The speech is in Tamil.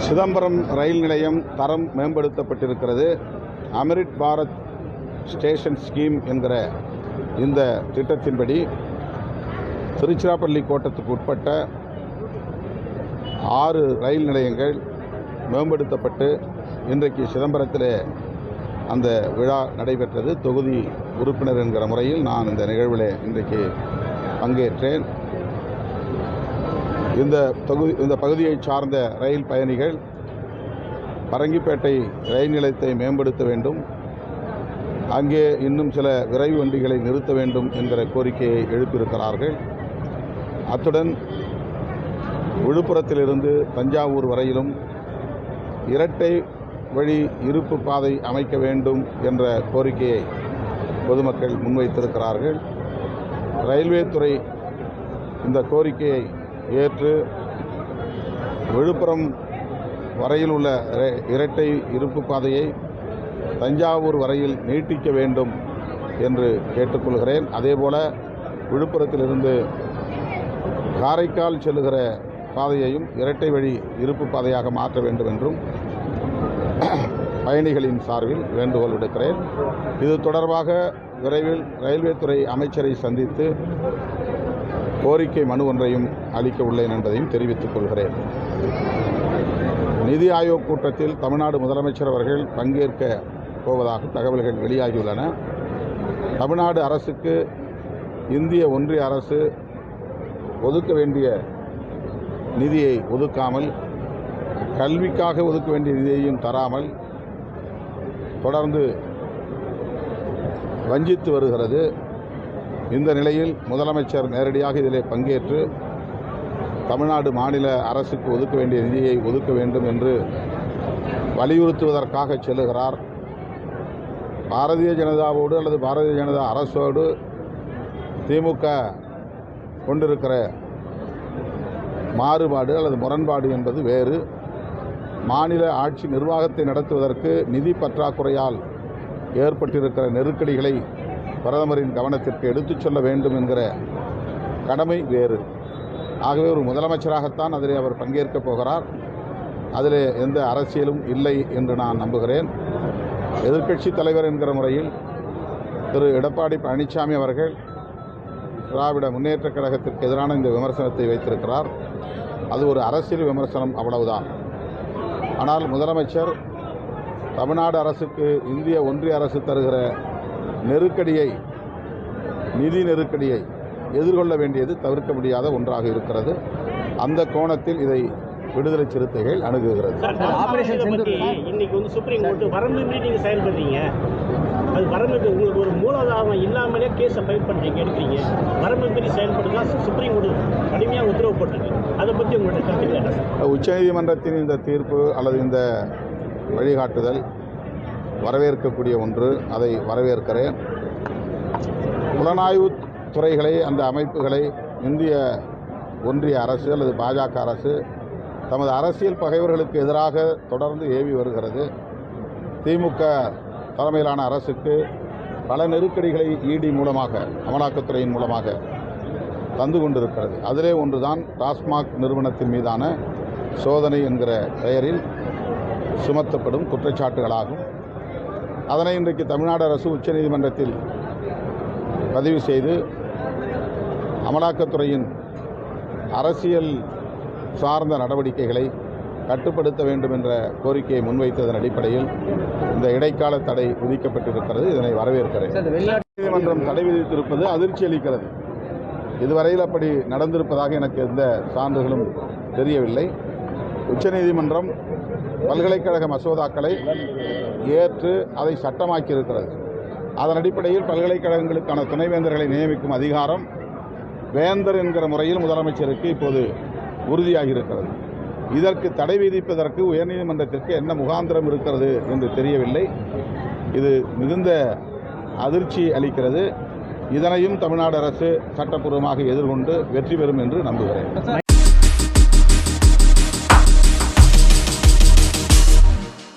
சிதம்பரம் ரயில் நிலையம் தரம் மேம்படுத்தப்பட்டிருக்கிறது. அமிர்த் பாரத் ஸ்டேஷன் ஸ்கீம் என்கிற இந்த திட்டத்தின்படி திருச்சிராப்பள்ளி கோட்டத்துக்கு உட்பட்ட 6 ரயில் நிலையங்கள் மேம்படுத்தப்பட்டு இன்றைக்கு சிதம்பரத்தில் அந்த விழா நடைபெற்றது. தொகுதி உறுப்பினர் என்கிற முறையில் நான் இந்த நிகழ்வில் இன்றைக்கு பங்கேற்றேன். இந்த பகுதியை சார்ந்த ரயில் பயணிகள் பரங்கிப்பேட்டை ரயில் நிலையத்தை மேம்படுத்த வேண்டும், அங்கே இன்னும் சில விரைவு வண்டிகளை நிறுத்த வேண்டும் என்கிற கோரிக்கையை எழுப்பியிருக்கிறார்கள். அத்துடன் விழுப்புரத்திலிருந்து தஞ்சாவூர் வரையிலும் இரட்டை வழி இருப்பு பாதை அமைக்க வேண்டும் என்ற கோரிக்கையை பொதுமக்கள் முன்வைத்திருக்கிறார்கள். ரயில்வே துறை இந்த கோரிக்கையை ஏற்று விழுப்புரம் வரையில் உள்ள இரட்டை இருப்பு பாதையை தஞ்சாவூர் வரையில் நீட்டிக்க வேண்டும் என்று கேட்டுக்கொள்கிறேன். அதேபோல விழுப்புரத்திலிருந்து காரைக்கால் செல்லுகிற பாதையையும் இரட்டை வழி இருப்பு பாதையாக மாற்ற வேண்டும் என்றும் பயணிகளின் சார்பில் வேண்டுகோள் விடுக்கிறேன். இது தொடர்பாக விரைவில் ரயில்வே துறை அமைச்சரை சந்தித்து கோரிக்கை மனு ஒன்றையும் அளிக்க உள்ளேன் என்பதையும் தெரிவித்துக் கொள்கிறேன். நிதி ஆயோக் கூட்டத்தில் தமிழ்நாடு முதலமைச்சர் அவர்கள் பங்கேற்க போவதாக தகவல்கள் வெளியாகியுள்ளன. தமிழ்நாடு அரசுக்கு இந்திய ஒன்றிய அரசு ஒதுக்க வேண்டிய நிதியை ஒதுக்காமல், கல்விக்காக ஒதுக்க வேண்டிய நிதியையும் தராமல் தொடர்ந்து வஞ்சித்து வருகிறது. இந்த நிலையில் முதலமைச்சர் நேரடியாக இதிலே பங்கேற்று தமிழ்நாடு மாநில அரசுக்கு ஒதுக்க வேண்டிய நிதியை ஒதுக்க வேண்டும் என்று வலியுறுத்துவதற்காக செல்லுகிறார். பாரதிய ஜனதாவோடு அல்லது பாரதிய ஜனதா அரசோடு திமுக கொண்டிருக்கிற மாறுபாடு அல்லது முரண்பாடு என்பது வேறு. மாநில ஆட்சி நிர்வாகத்தை நடத்துவதற்கு நிதி பற்றாக்குறையால் ஏற்பட்டிருக்கிற நெருக்கடிகளை பிரதமரின் கவனத்திற்கு எடுத்துச் சொல்ல வேண்டும் என்கிற கடமை வேறு. ஆகவே ஒரு முதலமைச்சராகத்தான் அதில் அவர் பங்கேற்கப் போகிறார். அதில் எந்த அரசியலும் இல்லை என்று நான் நம்புகிறேன். எதிர்க்கட்சி தலைவர் என்கிற முறையில் திரு எடப்பாடி பழனிசாமி அவர்கள் திராவிட முன்னேற்றக் கழகத்திற்கு எதிரான இந்த விமர்சனத்தை வைத்திருக்கிறார். அது ஒரு அரசியல் விமர்சனம், அவ்வளவுதான். ஆனால் முதலமைச்சர் தமிழ்நாடு அரசுக்கு இந்திய ஒன்றிய அரசு தருகிற நெருக்கடியை, நிதி நெருக்கடியை எதிர்கொள்ள வேண்டியது தவிர்க்க முடியாத ஒன்றாக இருக்கிறது. அந்த கோணத்தில் இதை விடுதலை சிறுத்தைகள் அணுகுகிறது. இன்னைக்கு வந்து சுப்ரீம் கோர்ட் வரம்பு மீறி நீங்க செயல்படுறீங்க, அது வரம்பு உங்களுக்கு ஒரு மூலாதாரம் இல்லாமலே கேஸை ஃபைல் பண்ணுறீங்க, எடுக்கிறீங்க, வரம்பு மீறி செயல்படுறதா சுப்ரீம் கோர்ட் கடுமையாக உத்தரவு போட்டிருக்கு. அதை பற்றி உங்கள்கிட்ட கருத்து? உச்சநீதிமன்றத்தின் இந்த தீர்ப்பு அல்லது இந்த வழிகாட்டுதல் வரவேற்கக்கூடிய ஒன்று. அதை வரவேற்கிறேன். புலனாய்வு துறைகளை, அந்த அமைப்புகளை இந்திய ஒன்றிய அரசு அல்லது பாஜக அரசு தமது அரசியல் பகைவர்களுக்கு எதிராக தொடர்ந்து ஏவி வருகிறது. திமுக தலைமையிலான அரசுக்கு பல நெருக்கடிகளை இடி மூலமாக, அமலாக்கத்துறையின் மூலமாக தந்து கொண்டிருக்கிறது. அதிலே ஒன்றுதான் டாஸ்மாக் நிறுவனத்தின் மீதான சோதனை என்கிற பெயரில் சுமத்தப்படும் குற்றச்சாட்டுகளாகும். அதனை இன்றைக்கு தமிழ்நாடு அரசு உச்சநீதிமன்றத்தில் பதிவு செய்து அமலாக்கத்துறையின் அரசியல் சார்ந்த நடவடிக்கைகளை கட்டுப்படுத்த வேண்டும் என்ற கோரிக்கையை முன்வைத்ததன் அடிப்படையில் இந்த இடைக்கால தடை விதிக்கப்பட்டிருக்கிறது. இதனை வரவேற்கிறேன். நீதிமன்றம் தடை விதித்திருப்பது அதிர்ச்சி அளிக்கிறது. இதுவரையில் அப்படி நடந்திருப்பதாக எனக்கு எந்த சான்றுகளும் தெரியவில்லை. உச்சநீதிமன்றம் பல்கலைக்கழக மசோதாக்களை ஏற்று அதை சட்டமாக்கியிருக்கிறது. அதன் அடிப்படையில் பல்கலைக்கழகங்களுக்கான துணைவேந்தர்களை நியமிக்கும் அதிகாரம் வேந்தர் என்கிற முறையில் முதலமைச்சருக்கு இப்போது உறுதியாகியிருக்கிறது. இதற்கு தடை விதிப்பதற்கு உயர்நீதிமன்றத்திற்கு என்ன முகாந்திரம் இருக்கிறது என்று தெரியவில்லை. இது மிகுந்த அதிர்ச்சி அளிக்கிறது. இதனையும் தமிழ்நாடு அரசு சட்டப்பூர்வமாக எதிர்கொண்டு வெற்றி பெறும் என்று நம்புகிறேன்.